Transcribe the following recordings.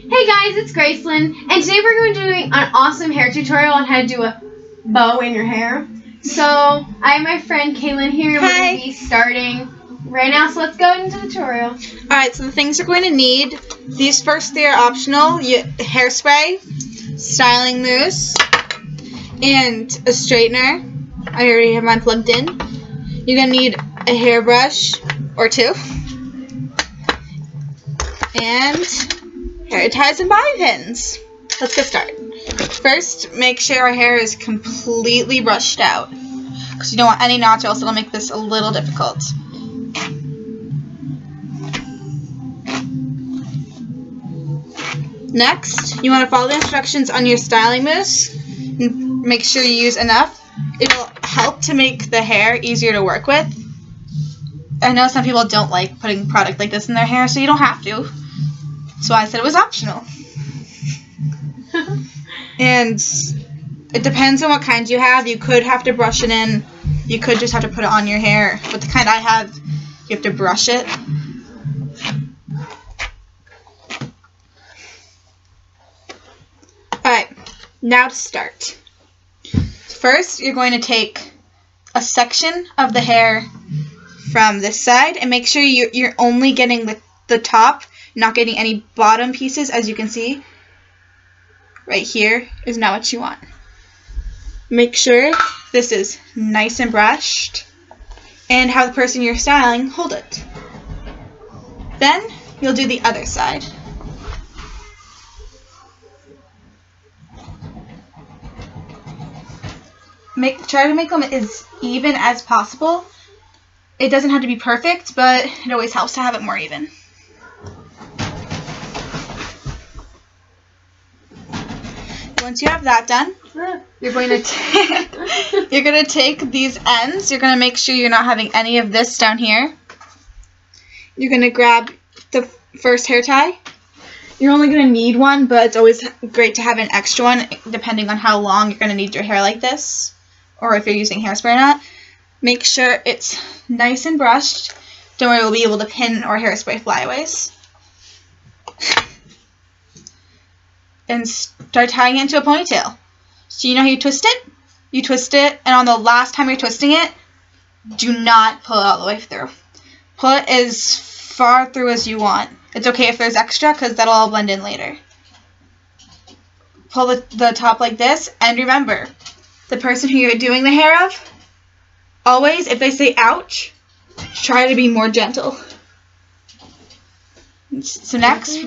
Hey guys, it's Graceland, and today we're going to be doing an awesome hair tutorial on how to do a bow in your hair. So, I have my friend Kaylin here, and we're going to be starting right now, so let's go into the tutorial. Alright, so the things you're going to need, these first three are optional. Hairspray, styling mousse, and a straightener. I already have mine plugged in. You're going to need a hairbrush or two, and hair ties and bobby pins. Let's get started. First, make sure our hair is completely brushed out, because you don't want any knots, or else it'll make this a little difficult. Next, you want to follow the instructions on your styling mousse. Make sure you use enough. It'll help to make the hair easier to work with. I know some people don't like putting product like this in their hair, so you don't have to. That's why I said it was optional. And it depends on what kind you have. You could have to brush it in. You could just have to put it on your hair. But the kind I have, you have to brush it. Alright, now to start. First, you're going to take a section of the hair from this side and make sure you're only getting the top, not getting any bottom pieces. As you can see, right here is not what you want. Make sure this is nice and brushed, and have the person you're styling hold it. Then you'll do the other side. Try to make them as even as possible. It doesn't have to be perfect, but it always helps to have it more even. Once you have that done, you're going to take these ends. You're going to make sure you're not having any of this down here. You're going to grab the first hair tie. You're only going to need one, but it's always great to have an extra one depending on how long you're going to need your hair like this, or if you're using hairspray or not. Make sure it's nice and brushed. Don't worry, we'll be able to pin or hairspray flyaways. And start tying it into a ponytail. So you know how you twist it? You twist it, and on the last time you're twisting it, do not pull it all the way through. Pull it as far through as you want. It's okay if there's extra, because that'll all blend in later. Pull the top like this, and remember, the person who you're doing the hair of, always, if they say ouch, try to be more gentle. So next,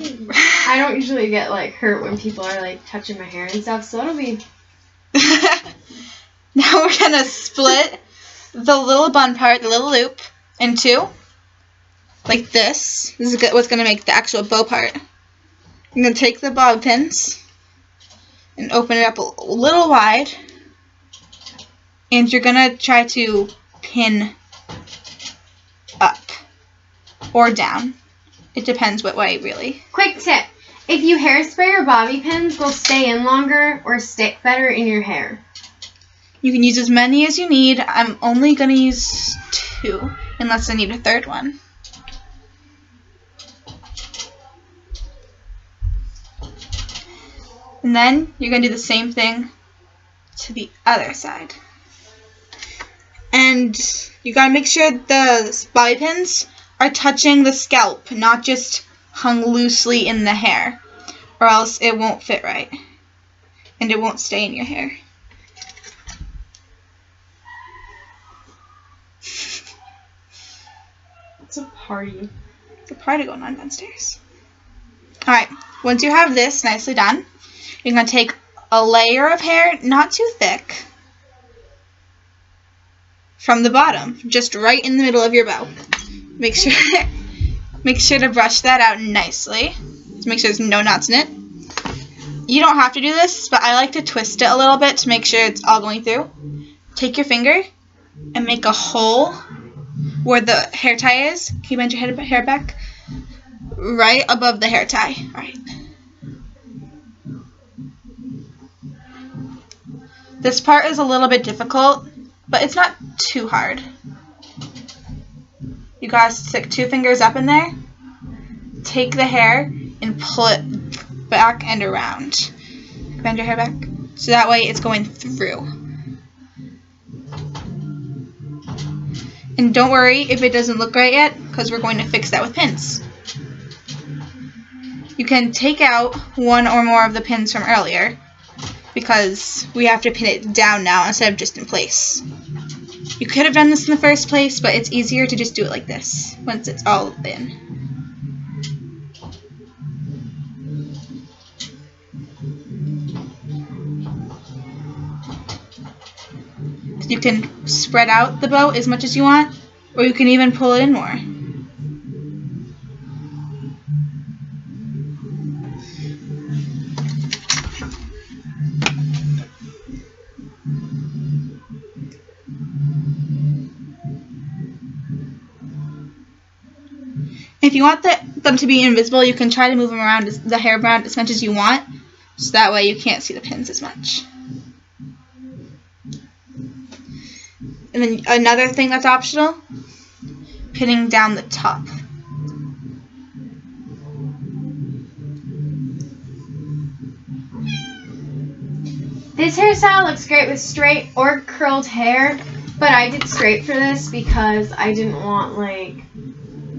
I don't usually get hurt when people are touching my hair and stuff, so it'll be. Now we're gonna split the little bun part, the little loop, in two, like this. This is what's gonna make the actual bow part. I'm gonna take the bobby pins and open it up a little wide, and you're gonna try to pin up or down. It depends what way, really. Quick tip. If you hairspray or bobby pins, they'll stay in longer or stick better in your hair. You can use as many as you need. I'm only going to use two, unless I need a third one. And then you're going to do the same thing to the other side. And you got to make sure the bobby pins are touching the scalp, not just hung loosely in the hair, or else it won't fit right, and it won't stay in your hair. It's a party. It's a party going on downstairs. Alright, once you have this nicely done, you're going to take a layer of hair, not too thick, from the bottom, just right in the middle of your bow. Make sure to brush that out nicely to make sure there's no knots in it. You don't have to do this, but I like to twist it a little bit to make sure it's all going through. Take your finger and make a hole where the hair tie is. Can you bend your hair back? Right above the hair tie. All right. This part is a little bit difficult, but it's not too hard. You gotta stick two fingers up in there, take the hair, and pull it back and around. Bend your hair back. So that way it's going through. And don't worry if it doesn't look right yet, because we're going to fix that with pins. You can take out one or more of the pins from earlier, because we have to pin it down now instead of just in place. You could have done this in the first place, but it's easier to just do it like this, once it's all in. You can spread out the bow as much as you want, or you can even pull it in more. If you want them to be invisible, you can try to move them around, the hair around as much as you want, so that way you can't see the pins as much. And then another thing that's optional, pinning down the top. This hairstyle looks great with straight or curled hair, but I did straight for this because I didn't want like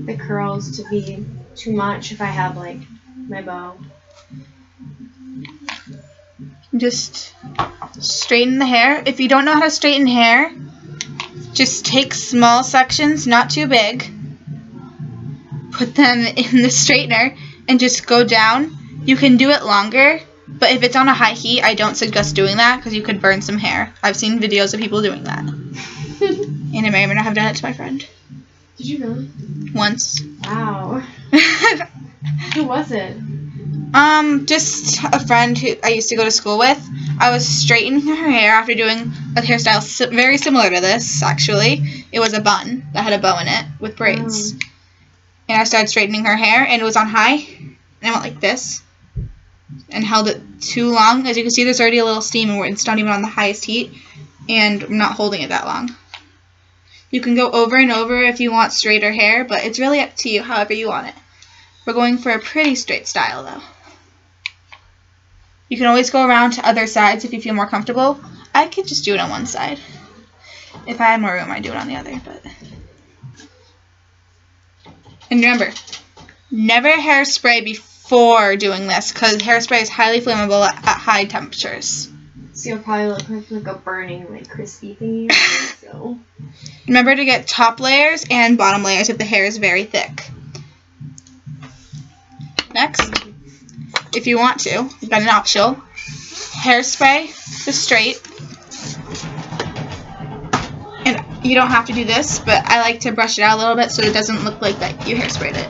the curls to be too much if I have like my bow. Just straighten the hair. If you don't know how to straighten hair, just take small sections, not too big, put them in the straightener, and just go down. You can do it longer, but if it's on a high heat, I don't suggest doing that because you could burn some hair. I've seen videos of people doing that. And I may or may not have done it to my friend. Did you really? Once. Wow. Who was it? Just a friend who I used to go to school with. I was straightening her hair after doing a hairstyle very similar to this, actually. It was a bun that had a bow in it with braids. Oh. And I started straightening her hair, and it was on high. And I went like this and held it too long. As you can see, there's already a little steam, and it's not even on the highest heat. And I'm not holding it that long. You can go over and over if you want straighter hair, but it's really up to you however you want it. We're going for a pretty straight style, though. You can always go around to other sides if you feel more comfortable. I could just do it on one side. If I had more room, I'd do it on the other. But and remember, never hairspray before doing this, because hairspray is highly flammable at high temperatures. So you'll probably look like a burning, like crispy thingy. So remember to get top layers and bottom layers if the hair is very thick. Next, if you want to, you've got an optional hairspray the straight. And you don't have to do this, but I like to brush it out a little bit so it doesn't look like that you hairsprayed it.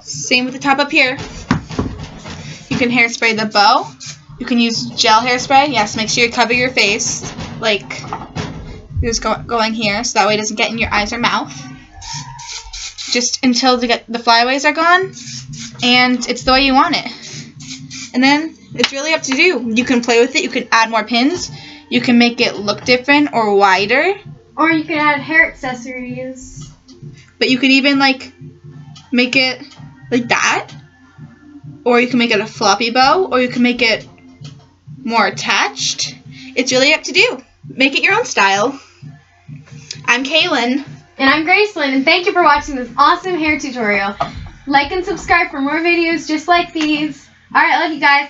Same with the top up here. You can hairspray the bow. You can use gel hairspray. Yes, make sure you cover your face, like just going here, so that way it doesn't get in your eyes or mouth. Just until the flyaways are gone, and it's the way you want it. And then it's really up to you. You can play with it. You can add more pins. You can make it look different or wider. Or you can add hair accessories. But you can even like make it like that. Or you can make it a floppy bow, or you can make it more attached. It's really up to you. Make it your own style. I'm Kaylin. And I'm Graceland, and thank you for watching this awesome hair tutorial. Like and subscribe for more videos just like these. Alright, love you guys.